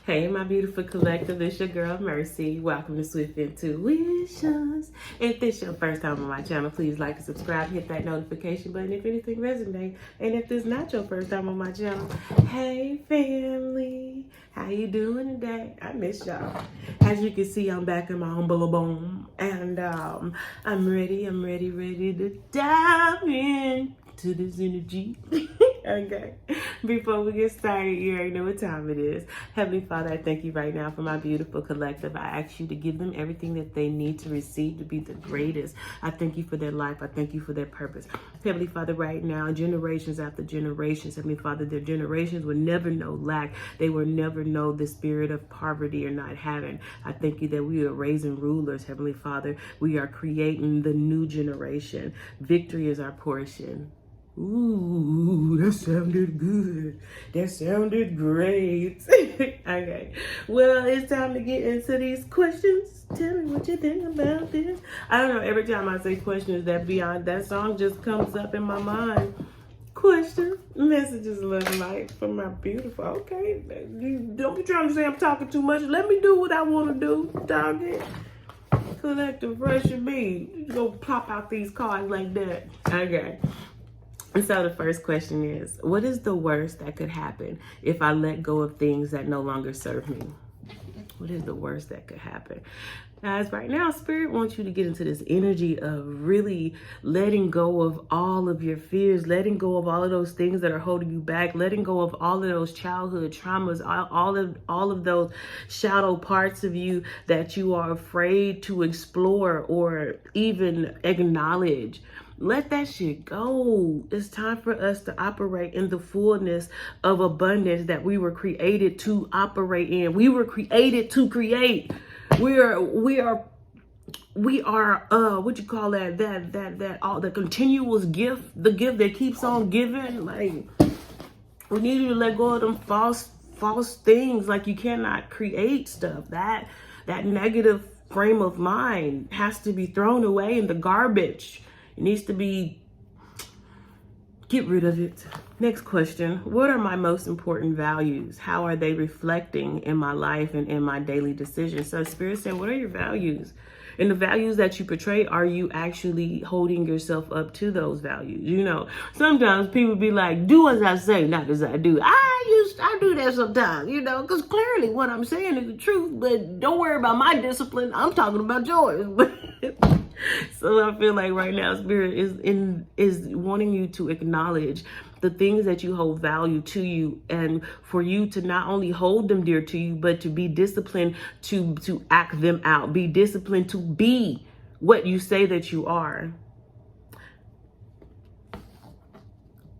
Hey, my beautiful collective, it's your girl Mercy. Welcome to Swift Intuitions. If this is your first time on my channel, please like and subscribe, hit that notification button if anything resonates. And if this is not your first time on my channel, hey family, how you doing today? I miss y'all. As you can see, I'm back in my humble boom, and I'm ready to dive in to this energy. Okay, before we get started, you already know what time it is. Heavenly Father, I thank you right now for my beautiful collective. I ask you to give them everything that they need to receive to be the greatest. I thank you for their life. I thank you for their purpose. Heavenly Father, right now, generations after generations, Heavenly Father, their generations will never know lack. They will never know the spirit of poverty or not having. I thank you that we are raising rulers, Heavenly Father. We are creating the new generation. Victory is our portion. Ooh, that sounded good. That sounded great. Okay. Well, it's time to get into these questions. Tell me what you think about this. I don't know. Every time I say questions, that beyond that song just comes up in my mind. Question, messages, love, light for my beautiful. Okay. Don't be trying to say I'm talking too much. Let me do what I want to do. Dog it. Collective rush of me. You go plop out these cards like that. Okay. And so the first question is, what is the worst that could happen if I let go of things that no longer serve me? What is the worst that could happen? Guys, right now, Spirit wants you to get into this energy of really letting go of all of your fears, letting go of all of those things that are holding you back, letting go of all of those childhood traumas, all of those shadow parts of you that you are afraid to explore or even acknowledge. Let that shit go. It's time for us to operate in the fullness of abundance that we were created to operate in. We were created to create. We are what you call that all the continuous gift, the gift that keeps on giving. Like, we need you to let go of them false things. Like, you cannot create stuff. That negative frame of mind has to be thrown away in the garbage. It needs to be, get rid of it. Next question. What are my most important values? How are they reflecting in my life and in my daily decisions? So Spirit said, what are your values? And the values that you portray, are you actually holding yourself up to those values? You know, sometimes people be like, do as I say, not as I do. I do that sometimes, you know, because clearly what I'm saying is the truth, but don't worry about my discipline. I'm talking about yours. So I feel like right now Spirit is wanting you to acknowledge the things that you hold value to you, and for you to not only hold them dear to you, but to be disciplined to act them out. Be disciplined to be what you say that you are.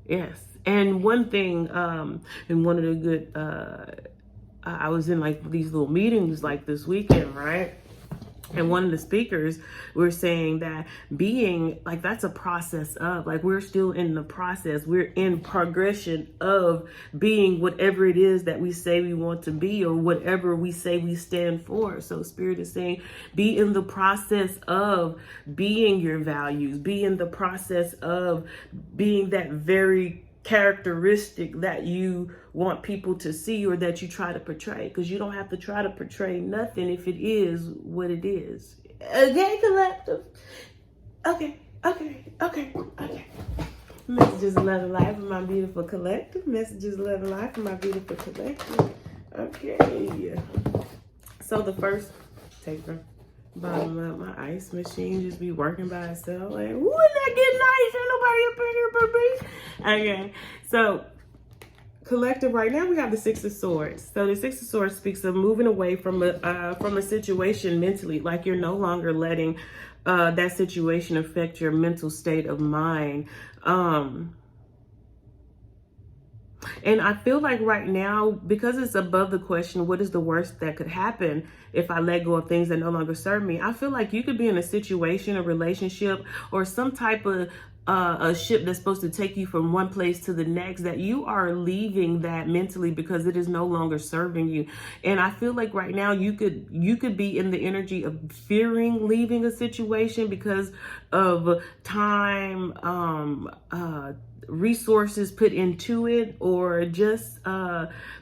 Yes. And one thing, and one of the good, I was in like these little meetings like this weekend, right? And one of the speakers were saying that being, like, that's a process of, like, we're still in the process. We're in progression of being whatever it is that we say we want to be, or whatever we say we stand for. So Spirit is saying, be in the process of being your values. Be in the process of being that very characteristic that you want people to see, or that you try to portray, because you don't have to try to portray nothing if it is what it is. Okay, collective. Okay. Messages of love and life for my beautiful collective. Messages of love and life for my beautiful collective. Okay. So the first taper, bottom up, my ice machine just be working by itself. Like, wouldn't that get nice? Ain't nobody up in here but me. Okay, so collective, right now we have the Six of Swords. So the Six of Swords speaks of moving away from a situation mentally, like you're no longer letting that situation affect your mental state of mind. And I feel like right now, because it's above the question, what is the worst that could happen if I let go of things that no longer serve me? I feel like you could be in a situation, a relationship, or some type of a ship that's supposed to take you from one place to the next, that you are leaving that mentally because it is no longer serving you. And I feel like right now you could be in the energy of fearing leaving a situation because of time, resources put into it, or just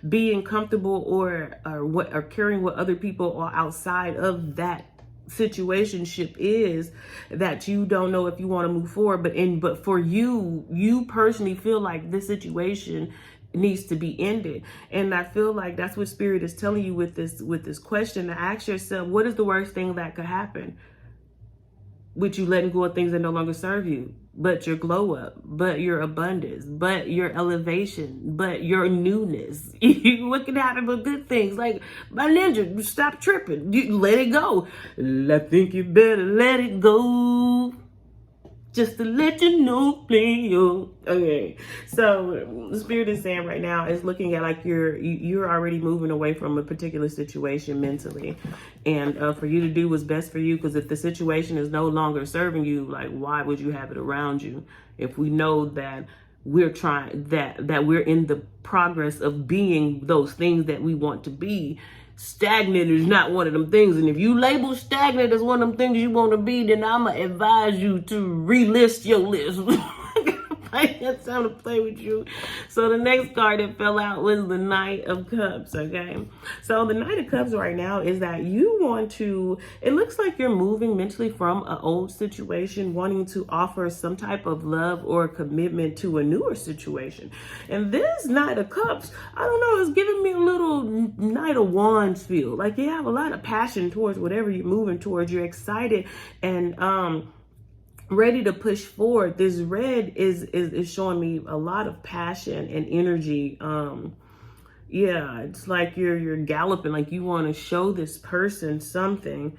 being comfortable, or caring what other people are outside of that situationship is, that you don't know if you want to move forward. But for you personally feel like this situation needs to be ended. And I feel like that's what spirit is telling you with this question, to ask yourself, what is the worst thing that could happen with you letting go of things that no longer serve you? But your glow up, but your abundance, but your elevation, but your newness. What can happen but good things? Like my ninja, stop tripping. You let it go. I think you better let it go. Just to let you know, Leo. Okay, so the spirit is saying right now is looking at like you're already moving away from a particular situation mentally, and for you to do what's best for you. Because if the situation is no longer serving you, like why would you have it around you? If we know that that we're in the progress of being those things that we want to be. Stagnant is not one of them things. And if you label stagnant as one of them things you want to be, then I'm going to advise you to relist your list. It's time to play with you. So the next card that fell out was the Knight of Cups, okay? So the Knight of Cups right now is that you want to, it looks like you're moving mentally from an old situation, wanting to offer some type of love or commitment to a newer situation. And this Knight of Cups, I don't know, it's giving me a little Knight of Wands feel. Like you have a lot of passion towards whatever you're moving towards. You're excited and ready to push forward. This red is showing me a lot of passion and energy. Yeah, it's like you're galloping, like you want to show this person something,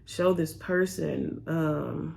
show this person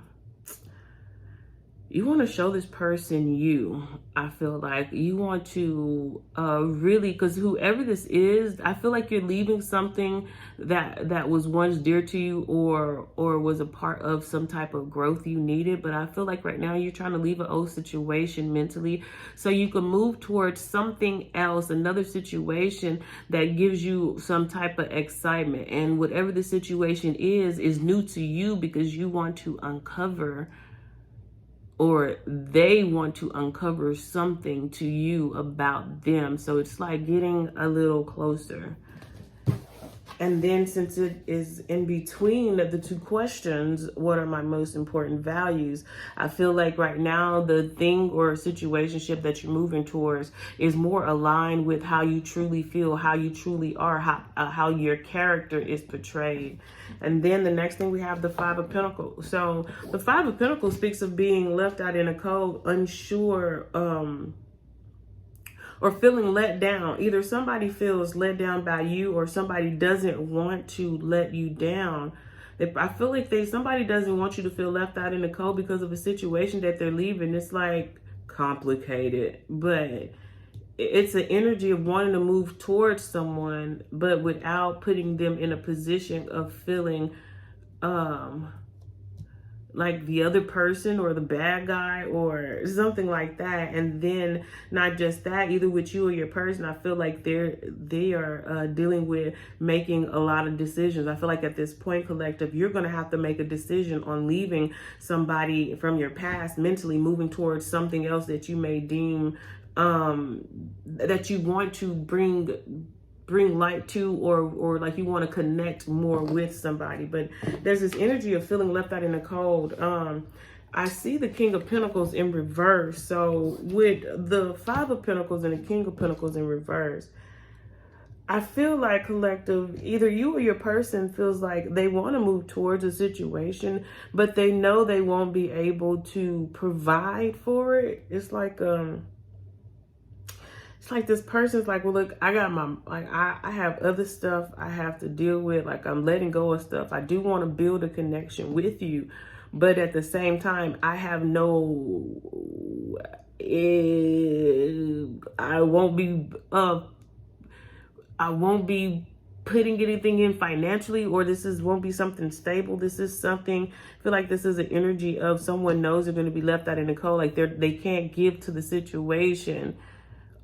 you want to show this person you. I feel like you want to really, because whoever this is, I feel like you're leaving something that was once dear to you, or was a part of some type of growth you needed. But I feel like right now you're trying to leave an old situation mentally so you can move towards something else, another situation that gives you some type of excitement. And whatever the situation is new to you because you want to uncover, or they want to uncover something to you about them. So it's like getting a little closer. And then since it is in between the two questions, what are my most important values? I feel like right now the thing or situationship that you're moving towards is more aligned with how you truly feel, how you truly are, how your character is portrayed. And then the next thing we have the Five of Pentacles. So the Five of Pentacles speaks of being left out in a cold, unsure, or feeling let down. Either somebody feels let down by you, or somebody doesn't want to let you down. I feel like somebody doesn't want you to feel left out in the cold because of a situation that they're leaving. It's like complicated, but it's an energy of wanting to move towards someone, but without putting them in a position of feeling like the other person or the bad guy or something like that. And then not just that, either with you or your person, I feel like they are dealing with making a lot of decisions. I feel like at this point, collective, you're going to have to make a decision on leaving somebody from your past, mentally moving towards something else that you may deem that you want to bring light to, or like you want to connect more with somebody. But there's this energy of feeling left out in the cold. I see the King of Pentacles in reverse. So with the Five of Pentacles and the King of Pentacles in reverse, I feel like, collective, either you or your person feels like they want to move towards a situation, but they know they won't be able to provide for it. It's like this person's like, well, look, I got I have other stuff I have to deal with. Like, I'm letting go of stuff. I do want to build a connection with you, but at the same time, I have I won't be putting anything in financially, or this won't be something stable. This is something, I feel like this is an energy of someone knows they're going to be left out in the cold. Like they can't give to the situation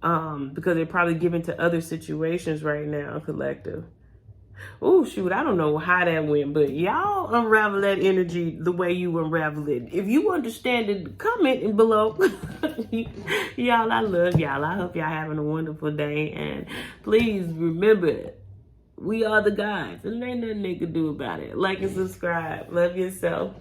because they're probably giving to other situations right now, collective. Oh, shoot, I don't know how that went, but y'all unravel that energy the way you unravel it. If you understand it, comment below. Y'all, I love y'all. I hope y'all having a wonderful day. And please remember, we are the gods, and there ain't nothing they can do about it. Like and subscribe. Love yourself.